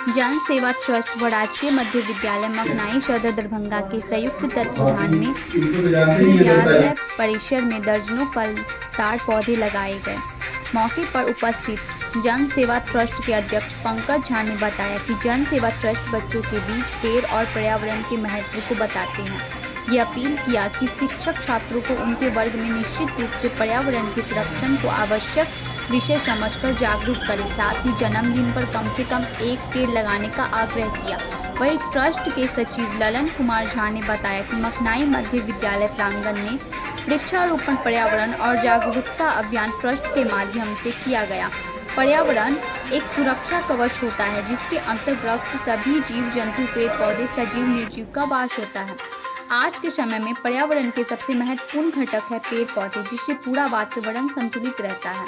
जन सेवा ट्रस्ट व राजकीय मध्य विद्यालय मखनाई सदर दरभंगा के संयुक्त तत्वाधान में विद्यालय परिसर में दर्जनों फलदार पौधे लगाए गए। मौके पर उपस्थित जन सेवा ट्रस्ट के अध्यक्ष पंकज झा ने बताया कि जन सेवा ट्रस्ट बच्चों के बीच पेड़ और पर्यावरण के महत्व को बताते हैं। ये अपील किया कि शिक्षक छात्रों को उनके वर्ग में निश्चित रूप से पर्यावरण के संरक्षण को आवश्यक विषय समझकर जागरूक करें। साथ ही जन्मदिन पर कम से कम एक पेड़ लगाने का आग्रह किया। वहीं ट्रस्ट के सचिव ललन कुमार झा ने बताया कि मखनाई मध्य विद्यालय प्रांगण में वृक्षारोपण पर्यावरण और जागरूकता अभियान ट्रस्ट के माध्यम से किया गया। पर्यावरण एक सुरक्षा कवच होता है जिसके अंतर्गत सभी जीव जंतु पेड़ पौधे सजीव निर्जीव का वास होता है। आज के समय में पर्यावरण के सबसे महत्वपूर्ण घटक है पेड़ पौधे, जिससे पूरा वातावरण संतुलित रहता है।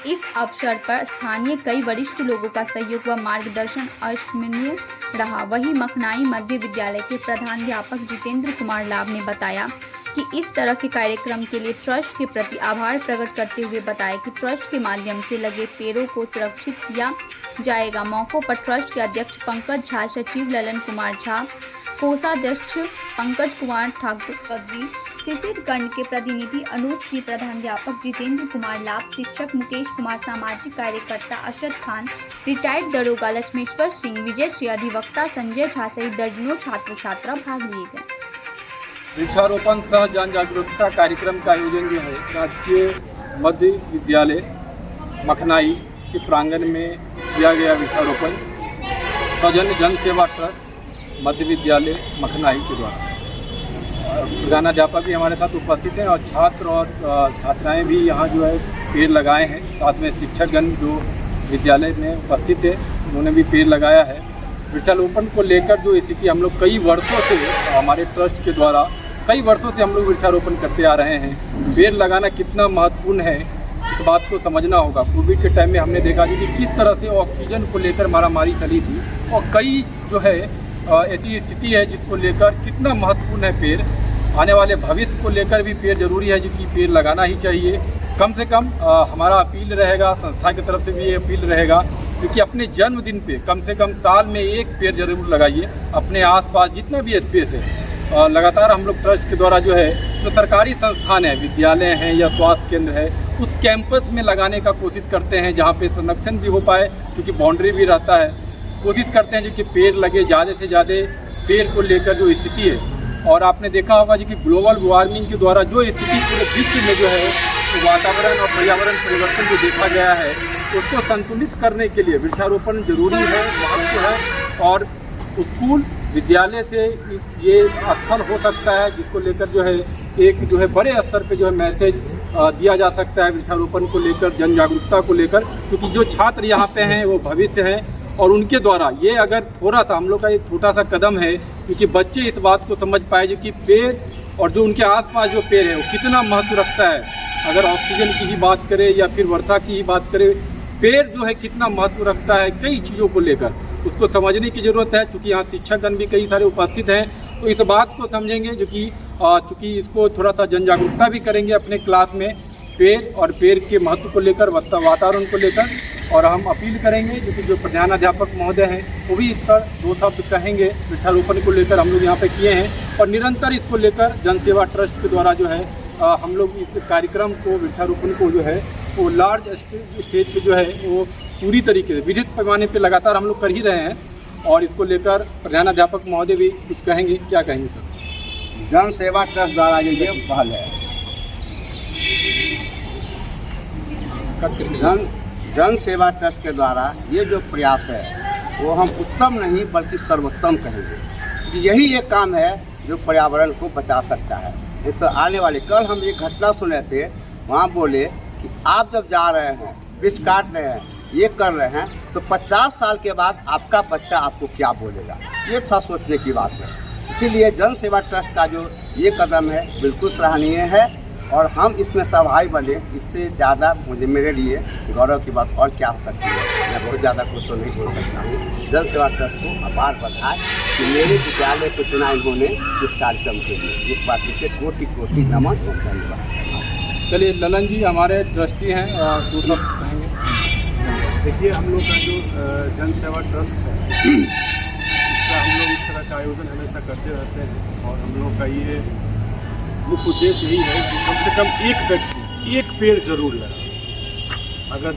इस अवसर पर स्थानीय कई वरिष्ठ लोगों का सहयोग व मार्गदर्शन अविस्मरणीय रहा। वहीं मखनाई मध्य विद्यालय के प्रधानाध्यापक जितेंद्र कुमार लाभ ने बताया कि इस तरह के कार्यक्रम के लिए ट्रस्ट के प्रति आभार प्रकट करते हुए बताया कि ट्रस्ट के माध्यम से लगे पेड़ों को सुरक्षित किया जाएगा। मौकों पर ट्रस्ट के अध्यक्ष पंकज झा, सचिव ललन कुमार झा, कोषाध्यक्ष पंकज कुमार ठाकुर पदवी, शिशिर गण के प्रतिनिधि अनूप सिंह, प्रधानाध्यापक जितेंद्र कुमार लाभ, शिक्षक मुकेश कुमार, सामाजिक कार्यकर्ता अशद खान, रिटायर्ड दरोगा लक्ष्मेश्वर सिंह, विजय श्री, अधिवक्ता संजय झा सहित दर्जनों छात्र छात्रा भाग लिए गए। वृक्षारोपण सह जन जागरूकता कार्यक्रम का आयोजन जो है राजकीय मध्य विद्यालय मखनाई के प्रांगण में किया गया। वृक्षारोपण सौजन्य जन सेवा ट्रस्ट मध्य विद्यालय मखनाई के द्वारा। प्रधानाध्यापक भी हमारे साथ उपस्थित हैं और छात्र और छात्राएं भी यहाँ जो है पेड़ लगाए हैं। साथ में शिक्षकगण जो विद्यालय में उपस्थित है उन्होंने भी पेड़ लगाया है। वृक्षारोपण को लेकर जो स्थिति हम लोग कई वर्षों से हमारे ट्रस्ट के द्वारा कई वर्षों से हम लोग वृक्षारोपण करते आ रहे हैं। पेड़ लगाना कितना महत्वपूर्ण है इस बात को समझना होगा। कोविड के टाइम में हमने देखा कि किस तरह से ऑक्सीजन को लेकर मारामारी चली थी और कई जो है ऐसी स्थिति है जिसको लेकर कितना महत्वपूर्ण है पेड़। आने वाले भविष्य को लेकर भी पेड़ जरूरी है, जो कि पेड़ लगाना ही चाहिए। कम से कम हमारा अपील रहेगा, संस्था की तरफ से भी ये अपील रहेगा, क्योंकि अपने जन्मदिन पे कम से कम साल में एक पेड़ जरूर लगाइए। अपने आसपास जितना भी स्पेस है लगातार हम लोग ट्रस्ट के द्वारा जो है जो सरकारी संस्थान है, विद्यालय हैं या स्वास्थ्य केंद्र है, उस कैंपस में लगाने का कोशिश करते हैं जहाँ पे संरक्षण भी हो पाए, क्योंकि बाउंड्री भी रहता है। कोशिश करते हैं जो कि पेड़ लगे, ज़्यादा से ज़्यादा पेड़ को लेकर जो स्थिति है। और आपने देखा होगा जी कि ग्लोबल वार्मिंग के द्वारा जो स्थिति पूरे विश्व में जो है तो वातावरण और पर्यावरण परिवर्तन जो देखा गया है उसको संतुलित करने के लिए वृक्षारोपण जरूरी है, महत्व है। और स्कूल विद्यालय से ये स्थल हो सकता है जिसको लेकर जो है एक जो है बड़े स्तर पे जो है मैसेज दिया जा सकता है वृक्षारोपण को लेकर, जन जागरूकता को लेकर, क्योंकि जो छात्र यहाँ पे हैं वो भविष्य हैं। और उनके द्वारा ये अगर थोड़ा सा हम लोग का एक छोटा सा कदम है, क्योंकि बच्चे इस बात को समझ पाए जो कि पेड़ और जो उनके आसपास जो पेड़ है वो कितना महत्व रखता है। अगर ऑक्सीजन की ही बात करें या फिर वर्षा की ही बात करें, पेड़ जो है कितना महत्व रखता है कई चीज़ों को लेकर, उसको समझने की ज़रूरत है। क्योंकि यहाँ शिक्षकगण भी कई सारे उपस्थित हैं तो इस बात को समझेंगे जो कि चूँकि इसको थोड़ा सा जन जागरूकता भी करेंगे अपने क्लास में पेड़ और पेड़ के महत्व को लेकर, वातावरण को लेकर। और हम अपील करेंगे जो प्रधानाध्यापक महोदय हैं वो भी इस पर दो शब्द कहेंगे। वृक्षारोपण को लेकर हम लोग यहाँ पे किए हैं और निरंतर इसको लेकर जन सेवा ट्रस्ट के द्वारा जो है हम लोग इस कार्यक्रम को वृक्षारोपण को जो है वो लार्ज स्टेज पे जो है वो पूरी तरीके से विधित पैमाने पे लगातार हम लोग कर ही रहे हैं। और इसको लेकर प्रधानाध्यापक महोदय भी कुछ कहेंगे। क्या कहेंगे सर? जन सेवा ट्रस्ट द्वारा ये पहल है, जन सेवा ट्रस्ट के द्वारा ये जो प्रयास है वो हम उत्तम नहीं बल्कि सर्वोत्तम कहेंगे। यही एक काम है जो पर्यावरण को बचा सकता है। इस पर आने वाले कल हम एक घटना सुने थे, वहाँ बोले कि आप जब जा रहे हैं, वृक्ष काट रहे हैं, ये कर रहे हैं, तो 50 साल के बाद आपका बच्चा आपको क्या बोलेगा। ये था सोचने की बात है। इसीलिए जन सेवा ट्रस्ट का जो ये कदम है बिल्कुल सराहनीय है और हम इसमें सहभागी बने। इससे ज़्यादा मुझे मेरे लिए गौरव की बात और क्या हो सकती है। मैं बहुत ज़्यादा कुछ तो नहीं बोल सकता हूँ। जन सेवा ट्रस्ट को अपार बधाई कि मेरे विद्यालय को चुना इन्होंने इस कार्यक्रम के लिए। इस बात से कोटि कोटि नमन और धन्यवाद। चलिए ललन जी हमारे ट्रस्टी हैं और दूसरा कहेंगे। देखिए, हम लोग का जो जन सेवा ट्रस्ट है, इसका हम लोग इस तरह का आयोजन हमेशा करते रहते हैं। और हम लोग का ये मुख्य उद्देश्य यही है कि कम से कम एक व्यक्ति एक पेड़ जरूर लगाए। अगर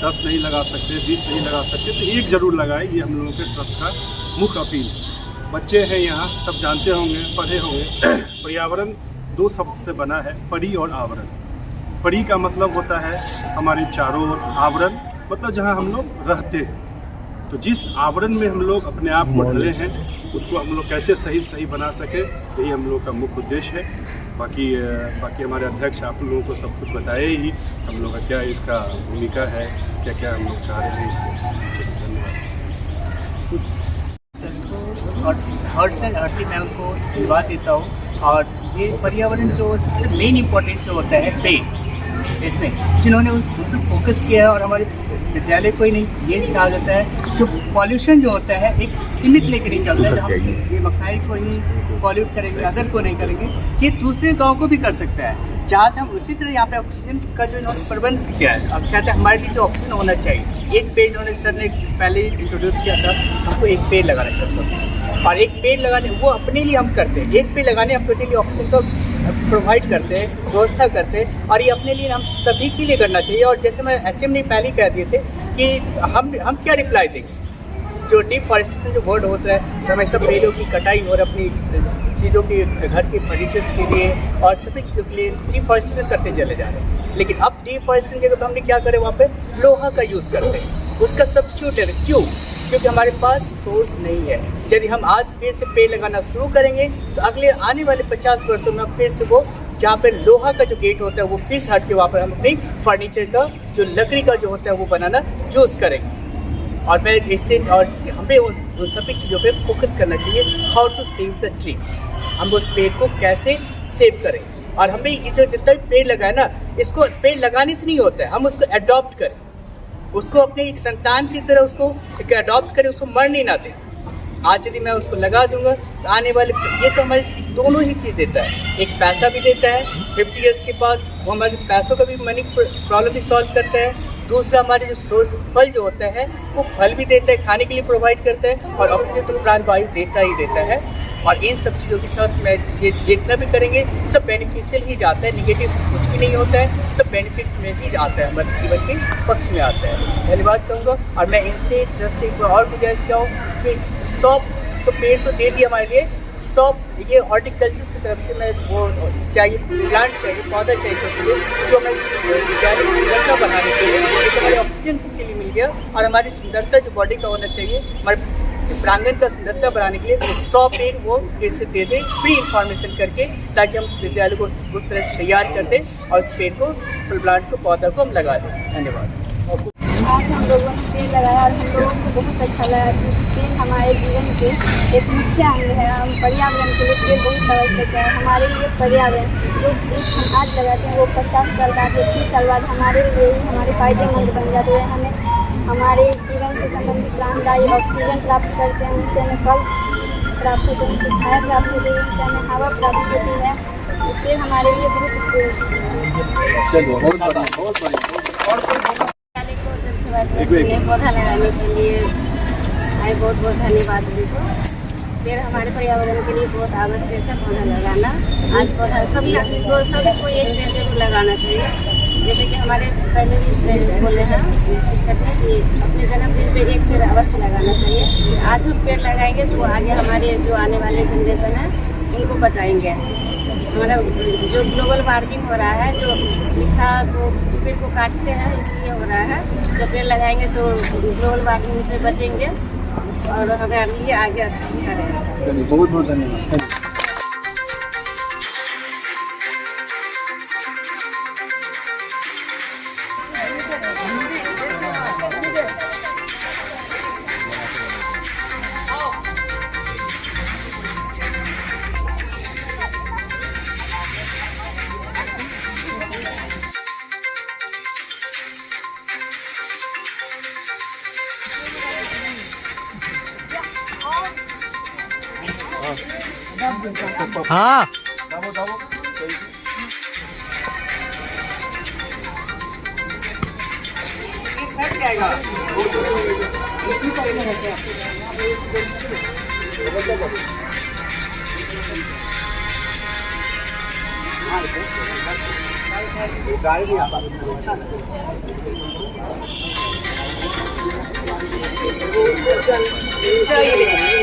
10 नहीं लगा सकते, 20 नहीं लगा सकते, तो एक जरूर लगाए। ये हम लोगों के ट्रस्ट का मुख्य अपील है। बच्चे हैं यहाँ, सब जानते होंगे, पढ़े होंगे। पर्यावरण 2 शब्द से बना है, परि और आवरण। परि का मतलब होता है हमारे चारों ओर, आवरण मतलब जहाँ हम लोग रहते हैं। तो जिस आवरण में हम लोग अपने आप को ढले हैं, उसको हम लोग कैसे सही बना सके, यही हम लोग का मुख्य उद्देश्य है। बाकी हमारे अध्यक्ष आप लोगों को सब कुछ बताए ही, हम लोग का क्या इसका भूमिका है, क्या क्या हम लोग चाह रहे हैं इसको। धन्यवाद। और हर्ट से हर्टली मैं उनको धन्यवाद देता हूँ। और ये पर्यावरण जो सबसे मेन इम्पोर्टेंट जो होता है पेड़, इसमें जिन्होंने उस पर फोकस किया है। और हमारे विद्यालय को ही नहीं, ये कहा जाता है जो पॉल्यूशन जो होता है एक सीमित लेकर नहीं चलता है। हम ये मकनाई को ही पॉल्यूट करेंगे, अदर को नहीं करेंगे, ये दूसरे गांव को भी कर सकता है। जहाँ से हम उसी तरह यहाँ पे ऑक्सीजन का जो इन्होंने प्रबंध किया है, अब कहते हैं हमारे लिए जो ऑक्सीजन होना चाहिए, एक पेड़ इन्होंने सर ने पहले इंट्रोड्यूस किया था, हमको एक पेड़ लगाना चाहिए। और एक पेड़ लगाने वो अपने लिए हम करते हैं, एक पेड़ लगाने अपने लिए ऑक्सीजन को प्रोवाइड करते हैं, व्यवस्था करते हैं। और ये अपने लिए हम सभी के लिए करना चाहिए। और जैसे मैं HM ने पहले कह दिए थे कि हम क्या रिप्लाई देंगे, जो डिफॉरेस्टेशन जो वर्ड होता है, हमेशा पेड़ों की कटाई और अपनी चीज़ों के घर के फर्नीचर्स के लिए और सभी चीज़ों के लिए डिफॉरेस्टेशन करते चले जा रहे हैं। लेकिन अब डिफॉरेस्टेशन की जगह हमने क्या करें, वहाँ पे लोहा का यूज़ करते हैं, उसका सब्स्टिट्यूट है। क्यों? क्योंकि हमारे पास सोर्स नहीं है। यदि हम आज फिर से पेड़ लगाना शुरू करेंगे तो अगले आने वाले 50 वर्षों में हम फिर से वो जहाँ पे लोहा का जो गेट होता है वो फिर से हट के वहाँ पर हम अपनी फर्नीचर का जो लकड़ी का जो होता है वो बनाना यूज़ करेंगे। और मैं इससे और हमें उन सभी चीज़ों पे फोकस करना चाहिए। How to save the trees, हम उस पेड़ को कैसे सेव करें। और हमें ये जो जितना भी पेड़ लगाए ना, इसको पेड़ लगाने से नहीं होता है, हम उसको अडॉप्ट करें, उसको अपने एक संतान की तरह उसको अडॉप्ट करें, उसको मरने ना दें। आज यदि मैं उसको लगा दूंगा तो आने वाले ये तो हमारी दोनों ही चीज़ देता है, एक पैसा भी देता है 50 ईयर्स के बाद, वो हमारे पैसों का भी मनी प्रॉब्लम भी सॉल्व करता है। दूसरा हमारे जो सोर्स फल जो होता है वो फल भी देता है, खाने के लिए प्रोवाइड करता है, और ऑक्सीजन तो प्राणवायु देता ही देता है। और इन सब चीज़ों के साथ मैं ये जितना भी करेंगे सब बेनिफिशियल ही जाता है, निगेटिव कुछ भी नहीं होता है, सब बेनिफिट में ही जाता है, हमारे जीवन के पक्ष में आता है। धन्यवाद कहूँगा। और मैं इनसे ट्रस्ट से एक बार और गुजारिश किया हूँ कि 100 तो पेड़ तो दे दिया हमारे लिए, 100 ये हॉर्टिकल्चर की तरफ से मैं वो चाहिए, प्लांट चाहिए, पौधा चाहिए छोटे, जो हमें विद्यालय की सुंदरता बनाने के लिए, तो हमारे ऑक्सीजन के लिए मिल गया। और हमारी सुंदरता जो बॉडी का होना चाहिए, हमारे प्रांगण का सुंदरता बढ़ाने के लिए 100 पेड़ वो फिर से दे दें प्री इंफॉर्मेशन करके, ताकि हम विद्यालय को उस तरह से तैयार कर दें और उस पेड़ को, प्लांट को, पौधा को हम लगा दें। धन्यवाद। आज हम लोगों ने पेड़ लगाया और हम लोगों को बहुत अच्छा लगा कि पेड़ हमारे जीवन के एक मुख्य अंग है। हम पर्यावरण के लिए पेड़ बहुत आवश्यक है। हमारे लिए पर्यावरण जो वृक्ष हम आज लगाते हैं वो 50 साल बाद, 30 साल बाद हमारे लिए ही हमारे फायदेमंद बन जाते हैं। हमें हमारे जीवन से संबंधित प्राणदायी ऑक्सीजन प्राप्त करते हैं, उनसे हमें फल प्राप्त होते हैं, उनसे छाया प्राप्त होती है, उनसे हमें हवा प्राप्त होती है। पेड़ हमारे लिए बहुत उपयोगी है। पौधा लगाने के लिए बहुत बहुत धन्यवाद उनको। पेड़ हमारे पर्यावरण के लिए बहुत आवश्यक है, पौधा लगाना। आज पौधा सभी को एक पेड़ जरूर लगाना चाहिए। जैसे कि हमारे पहले भी बोले हैं शिक्षक ने कि अपने जन्मदिन पे एक पेड़ अवश्य लगाना चाहिए। आज हम पेड़ लगाएंगे तो आगे हमारे जो आने वाले जनरेशन है उनको बचाएंगे। हमारा जो ग्लोबल वार्मिंग हो रहा है, जो वृक्षा को पेड़ को काटते हैं इसलिए हो रहा है, जब पेड़ लगाएंगे तो ग्लोबल वार्मिंग से बचेंगे और हमारे लिए आगे अच्छा रहेगा। बहुत बहुत धन्यवाद। हाँ सर जाएगा। गाड़ी नहीं आता। चलिए।